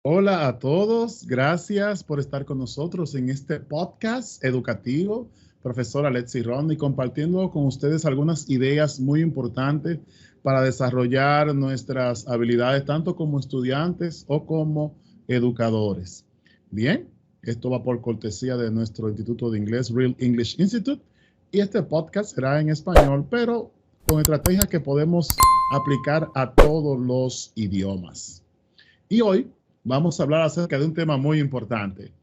Hola a todos, gracias por estar con nosotros en este podcast educativo, profesora Letzi Ron, y compartiendo con ustedes algunas ideas muy importantes para desarrollar nuestras habilidades tanto como estudiantes o como educadores. Bien, esto va por cortesía de nuestro Instituto de Inglés, Real English Institute, y este podcast será en español, pero con estrategias que podemos aplicar a todos los idiomas. Y hoy vamos a hablar acerca de un tema muy importante.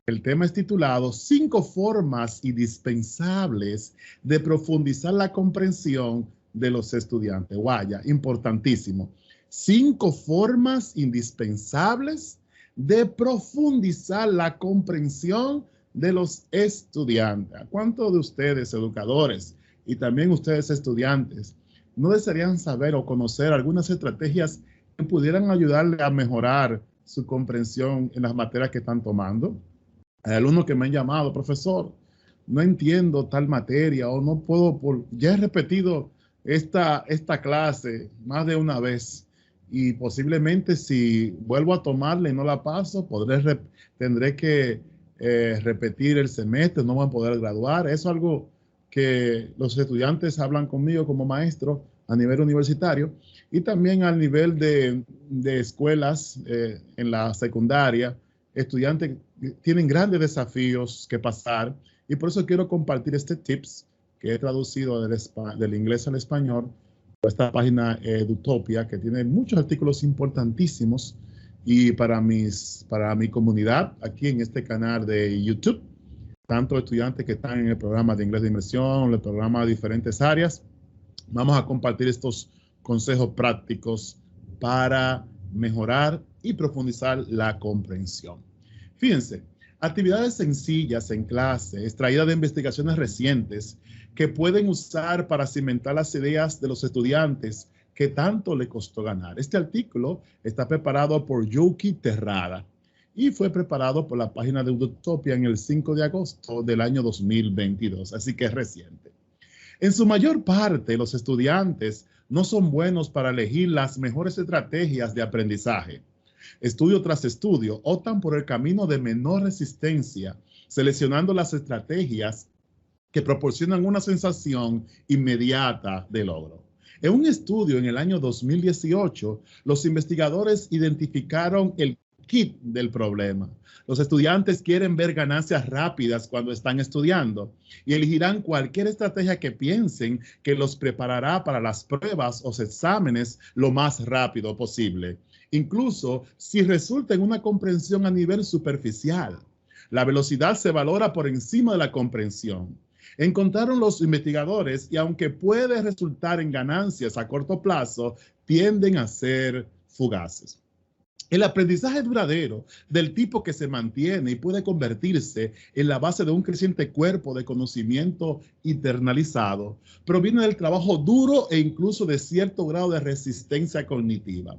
El tema es titulado 5 formas indispensables de profundizar la comprensión de los estudiantes. Vaya, importantísimo. 5 formas indispensables de profundizar la comprensión de los estudiantes. ¿Cuántos de ustedes, educadores, y también ustedes, estudiantes, no desearían saber o conocer algunas estrategias que pudieran ayudarle a mejorar su comprensión en las materias que están tomando? Hay alumnos que me han llamado: profesor, no entiendo tal materia o no puedo, ya he repetido esta clase más de una vez y posiblemente si vuelvo a tomarla y no la paso, tendré que repetir el semestre, no voy a poder graduar. Eso es algo que los estudiantes hablan conmigo como maestro a nivel universitario y también al nivel de escuelas en la secundaria. Estudiantes tienen grandes desafíos que pasar y por eso quiero compartir este tips que he traducido del inglés al español por esta página Edutopia, que tiene muchos artículos importantísimos, y para mi comunidad aquí en este canal de YouTube, tanto estudiantes que están en el programa de inglés de inmersión, el programa de diferentes áreas. Vamos a compartir estos consejos prácticos para mejorar y profundizar la comprensión. Fíjense, actividades sencillas en clase, extraídas de investigaciones recientes, que pueden usar para cimentar las ideas de los estudiantes que tanto le costó ganar. Este artículo está preparado por Yuki Terrada y fue preparado por la página de Udotopia en el 5 de agosto del año 2022, así que es reciente. En su mayor parte, los estudiantes no son buenos para elegir las mejores estrategias de aprendizaje. Estudio tras estudio, optan por el camino de menor resistencia, seleccionando las estrategias que proporcionan una sensación inmediata de logro. En un estudio en el año 2018, los investigadores identificaron el kit del problema. Los estudiantes quieren ver ganancias rápidas cuando están estudiando y elegirán cualquier estrategia que piensen que los preparará para las pruebas o exámenes lo más rápido posible, incluso si resulta en una comprensión a nivel superficial. La velocidad se valora por encima de la comprensión. Encontraron los investigadores, y aunque puede resultar en ganancias a corto plazo, tienden a ser fugaces. El aprendizaje duradero, del tipo que se mantiene y puede convertirse en la base de un creciente cuerpo de conocimiento internalizado, proviene del trabajo duro e incluso de cierto grado de resistencia cognitiva.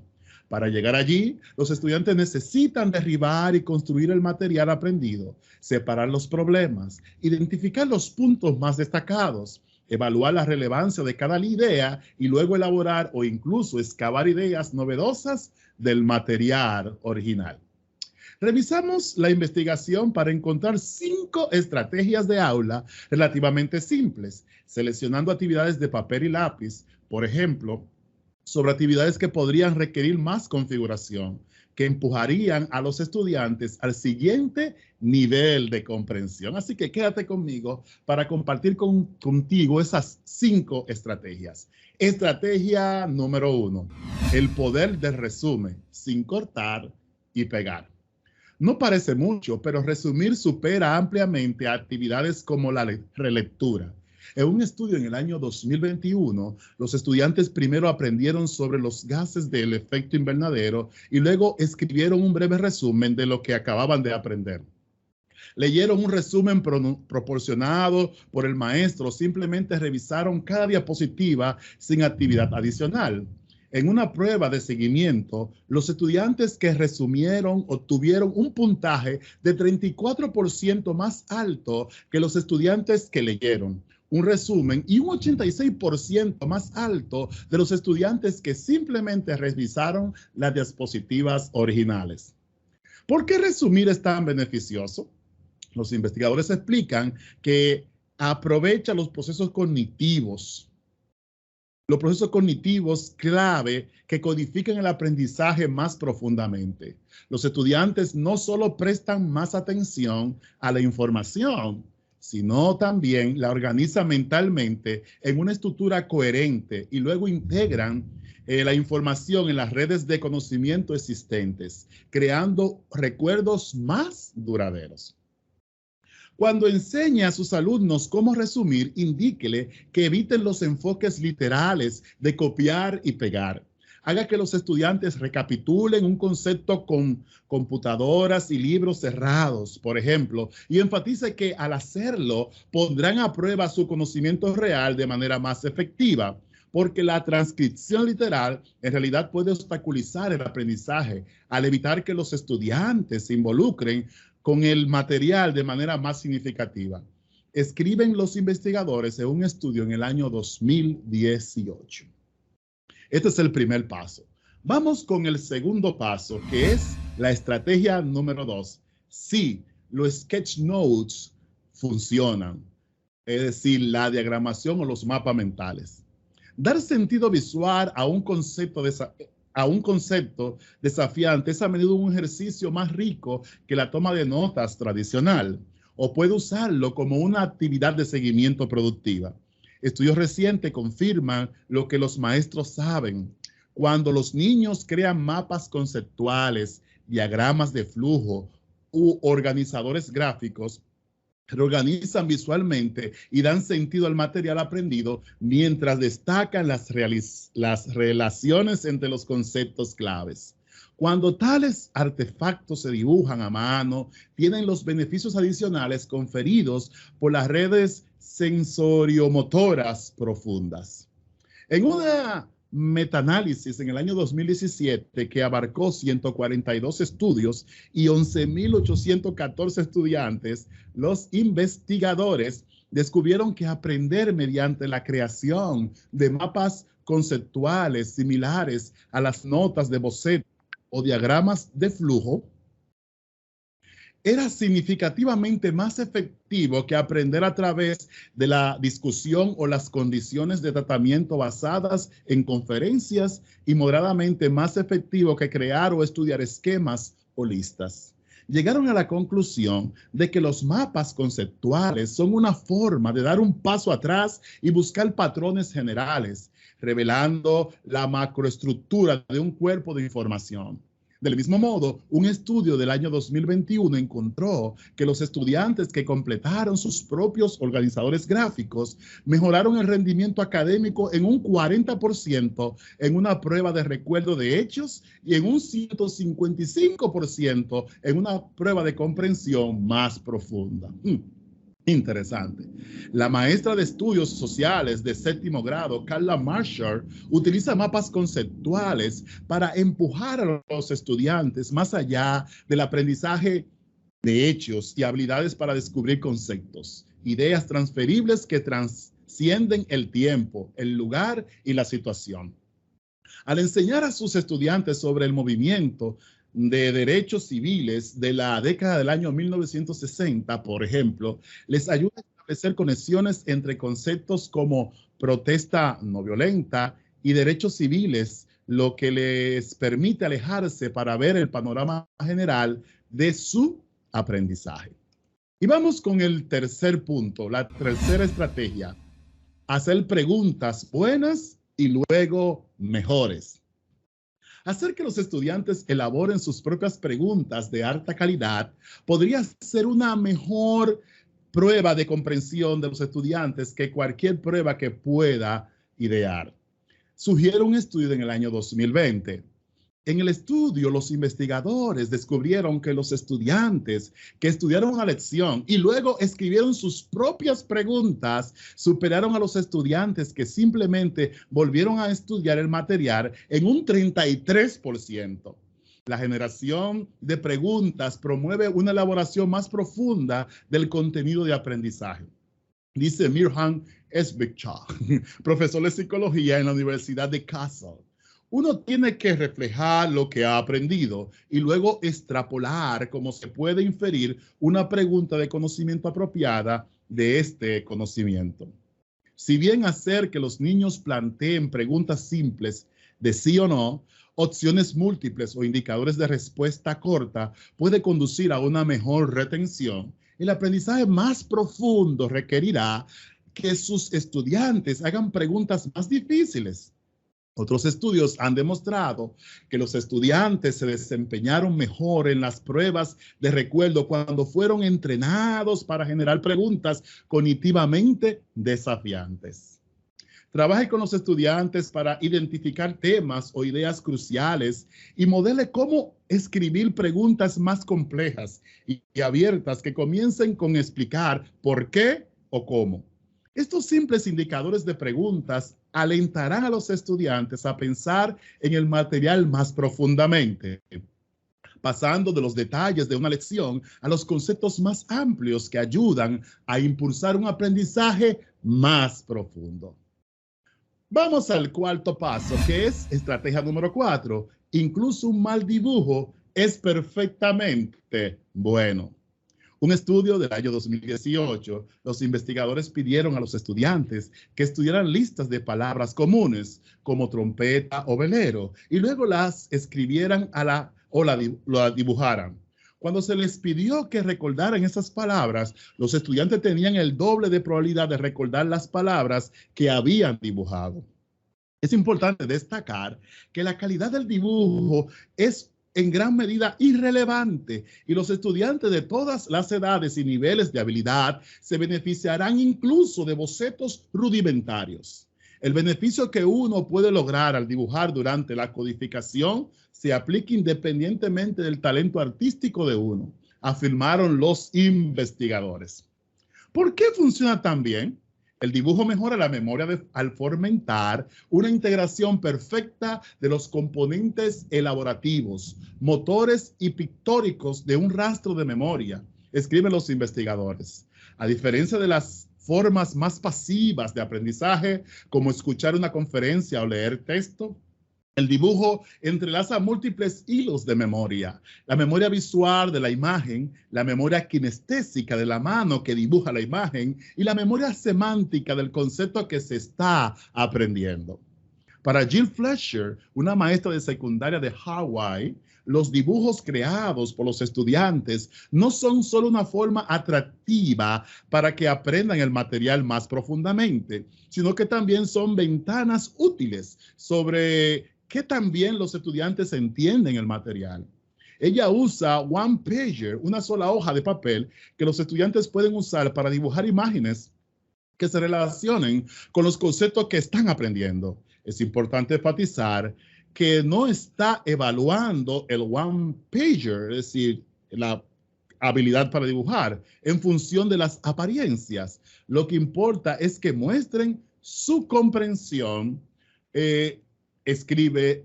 Para llegar allí, los estudiantes necesitan derribar y construir el material aprendido, separar los problemas, identificar los puntos más destacados, evaluar la relevancia de cada idea y luego elaborar o incluso excavar ideas novedosas del material original. Revisamos la investigación para encontrar 5 estrategias de aula relativamente simples, seleccionando actividades de papel y lápiz, por ejemplo, sobre actividades que podrían requerir más configuración, que empujarían a los estudiantes al siguiente nivel de comprensión. Así que quédate conmigo para compartir contigo esas 5 estrategias. Estrategia número 1, el poder del resumen, sin cortar y pegar. No parece mucho, pero resumir supera ampliamente a actividades como la relectura. En un estudio en el año 2021, los estudiantes primero aprendieron sobre los gases del efecto invernadero y luego escribieron un breve resumen de lo que acababan de aprender. Leyeron un resumen proporcionado por el maestro, simplemente revisaron cada diapositiva sin actividad adicional. En una prueba de seguimiento, los estudiantes que resumieron obtuvieron un puntaje de 34% más alto que los estudiantes que leyeron un resumen y un 86% más alto de los estudiantes que simplemente revisaron las diapositivas originales. ¿Por qué resumir es tan beneficioso? Los investigadores explican que aprovecha los procesos cognitivos clave que codifican el aprendizaje más profundamente. Los estudiantes no solo prestan más atención a la información, sino también la organizan mentalmente en una estructura coherente y luego integran la información en las redes de conocimiento existentes, creando recuerdos más duraderos. Cuando enseña a sus alumnos cómo resumir, indíquele que eviten los enfoques literales de copiar y pegar. Haga que los estudiantes recapitulen un concepto con computadoras y libros cerrados, por ejemplo, y enfatice que al hacerlo pondrán a prueba su conocimiento real de manera más efectiva, porque la transcripción literal en realidad puede obstaculizar el aprendizaje al evitar que los estudiantes se involucren con el material de manera más significativa. Escriben los investigadores en un estudio en el año 2018. Este es el primer paso. Vamos con el segundo paso, que es la estrategia número 2. Sí, los sketch notes funcionan, es decir, la diagramación o los mapas mentales. Dar sentido visual a un concepto desafiante es a menudo un ejercicio más rico que la toma de notas tradicional, o puede usarlo como una actividad de seguimiento productiva. Estudios recientes confirman lo que los maestros saben. Cuando los niños crean mapas conceptuales, diagramas de flujo u organizadores gráficos, reorganizan visualmente y dan sentido al material aprendido mientras destacan las relaciones entre los conceptos claves. Cuando tales artefactos se dibujan a mano, tienen los beneficios adicionales conferidos por las redes sensoriomotoras profundas. En una metaanálisis en el año 2017 que abarcó 142 estudios y 11.814 estudiantes, los investigadores descubrieron que aprender mediante la creación de mapas conceptuales similares a las notas de boceto o diagramas de flujo era significativamente más efectivo que aprender a través de la discusión o las condiciones de tratamiento basadas en conferencias y moderadamente más efectivo que crear o estudiar esquemas o listas. Llegaron a la conclusión de que los mapas conceptuales son una forma de dar un paso atrás y buscar patrones generales, revelando la macroestructura de un cuerpo de información. Del mismo modo, un estudio del año 2021 encontró que los estudiantes que completaron sus propios organizadores gráficos mejoraron el rendimiento académico en un 40% en una prueba de recuerdo de hechos y en un 155% en una prueba de comprensión más profunda. Interesante. La maestra de estudios sociales de 7º grado, Carla Marshall, utiliza mapas conceptuales para empujar a los estudiantes más allá del aprendizaje de hechos y habilidades para descubrir conceptos, ideas transferibles que trascienden el tiempo, el lugar y la situación. Al enseñar a sus estudiantes sobre el movimiento de derechos civiles de la década del año 1960, por ejemplo, les ayuda a establecer conexiones entre conceptos como protesta no violenta y derechos civiles, lo que les permite alejarse para ver el panorama general de su aprendizaje. Y vamos con el tercer punto, la tercera estrategia: hacer preguntas buenas y luego mejores. Hacer que los estudiantes elaboren sus propias preguntas de alta calidad podría ser una mejor prueba de comprensión de los estudiantes que cualquier prueba que pueda idear. Sugiere un estudio en el año 2020. En el estudio, los investigadores descubrieron que los estudiantes que estudiaron una lección y luego escribieron sus propias preguntas superaron a los estudiantes que simplemente volvieron a estudiar el material en un 33%. La generación de preguntas promueve una elaboración más profunda del contenido de aprendizaje. Dice Mirhan Esbekçak, profesor de psicología en la Universidad de Kassel. Uno tiene que reflejar lo que ha aprendido y luego extrapolar cómo se puede inferir una pregunta de conocimiento apropiada de este conocimiento. Si bien hacer que los niños planteen preguntas simples de sí o no, opciones múltiples o indicadores de respuesta corta puede conducir a una mejor retención, el aprendizaje más profundo requerirá que sus estudiantes hagan preguntas más difíciles. Otros estudios han demostrado que los estudiantes se desempeñaron mejor en las pruebas de recuerdo cuando fueron entrenados para generar preguntas cognitivamente desafiantes. Trabaje con los estudiantes para identificar temas o ideas cruciales y modele cómo escribir preguntas más complejas y abiertas que comiencen con explicar por qué o cómo. Estos simples indicadores de preguntas alentarán a los estudiantes a pensar en el material más profundamente, pasando de los detalles de una lección a los conceptos más amplios que ayudan a impulsar un aprendizaje más profundo. Vamos al cuarto paso, que es estrategia número 4. Incluso un mal dibujo es perfectamente bueno. Un estudio del año 2018, los investigadores pidieron a los estudiantes que estudiaran listas de palabras comunes como trompeta o velero y luego las escribieran o la dibujaran. Cuando se les pidió que recordaran esas palabras, los estudiantes tenían el doble de probabilidad de recordar las palabras que habían dibujado. Es importante destacar que la calidad del dibujo es en gran medida irrelevante y los estudiantes de todas las edades y niveles de habilidad se beneficiarán incluso de bocetos rudimentarios. El beneficio que uno puede lograr al dibujar durante la codificación se aplica independientemente del talento artístico de uno, afirmaron los investigadores. ¿Por qué funciona tan bien? El dibujo mejora la memoria al fomentar una integración perfecta de los componentes elaborativos, motores y pictóricos de un rastro de memoria, escriben los investigadores. A diferencia de las formas más pasivas de aprendizaje, como escuchar una conferencia o leer texto, el dibujo entrelaza múltiples hilos de memoria. La memoria visual de la imagen, la memoria kinestésica de la mano que dibuja la imagen y la memoria semántica del concepto que se está aprendiendo. Para Jill Fletcher, una maestra de secundaria de Hawái, los dibujos creados por los estudiantes no son solo una forma atractiva para que aprendan el material más profundamente, sino que también son ventanas útiles sobre que también los estudiantes entienden el material. Ella usa one pager, una sola hoja de papel que los estudiantes pueden usar para dibujar imágenes que se relacionen con los conceptos que están aprendiendo. Es importante enfatizar que no está evaluando el one pager, es decir, la habilidad para dibujar, en función de las apariencias. Lo que importa es que muestren su comprensión, escribe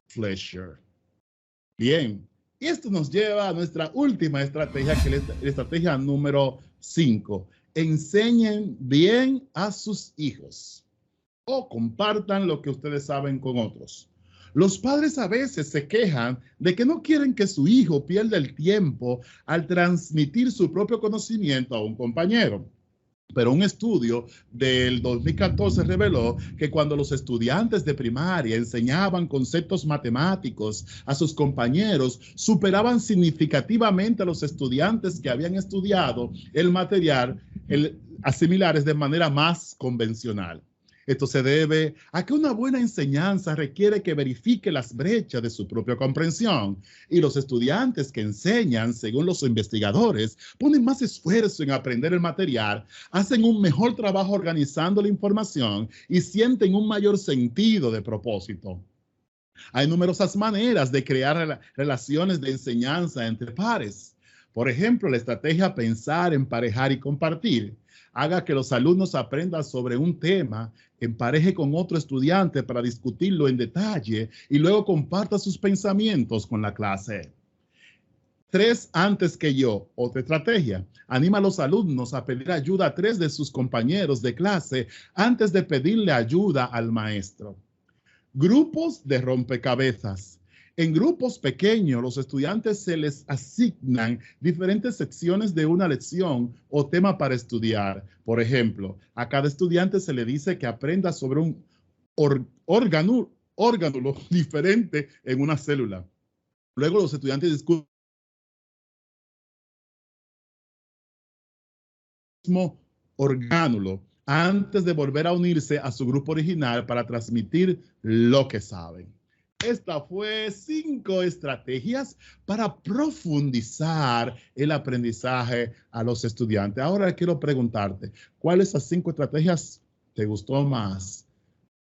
Fletcher. Bien, y esto nos lleva a nuestra última estrategia, que es la estrategia número 5. Enseñen bien a sus hijos o compartan lo que ustedes saben con otros. Los padres a veces se quejan de que no quieren que su hijo pierda el tiempo al transmitir su propio conocimiento a un compañero. Pero un estudio del 2014 reveló que cuando los estudiantes de primaria enseñaban conceptos matemáticos a sus compañeros, superaban significativamente a los estudiantes que habían estudiado el material similares de manera más convencional. Esto se debe a que una buena enseñanza requiere que verifique las brechas de su propia comprensión y los estudiantes que enseñan, según los investigadores, ponen más esfuerzo en aprender el material, hacen un mejor trabajo organizando la información y sienten un mayor sentido de propósito. Hay numerosas maneras de crear relaciones de enseñanza entre pares. Por ejemplo, la estrategia pensar, emparejar y compartir. Haga que los alumnos aprendan sobre un tema, empareje con otro estudiante para discutirlo en detalle y luego comparta sus pensamientos con la clase. 3 antes que yo, otra estrategia. Anima a los alumnos a pedir ayuda a 3 de sus compañeros de clase antes de pedirle ayuda al maestro. Grupos de rompecabezas. En grupos pequeños, los estudiantes se les asignan diferentes secciones de una lección o tema para estudiar. Por ejemplo, a cada estudiante se le dice que aprenda sobre un órgano diferente en una célula. Luego los estudiantes discuten el mismo orgánulo antes de volver a unirse a su grupo original para transmitir lo que saben. Esta fue 5 estrategias para profundizar el aprendizaje a los estudiantes. Ahora quiero preguntarte, ¿cuál de esas 5 estrategias te gustó más?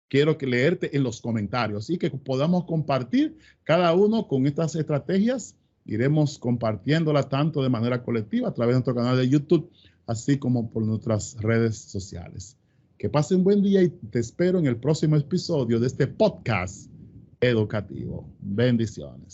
Quiero leerte en los comentarios y que podamos compartir cada uno con estas estrategias. Iremos compartiéndolas tanto de manera colectiva a través de nuestro canal de YouTube, así como por nuestras redes sociales. Que pasen un buen día y te espero en el próximo episodio de este podcast educativo. Bendiciones.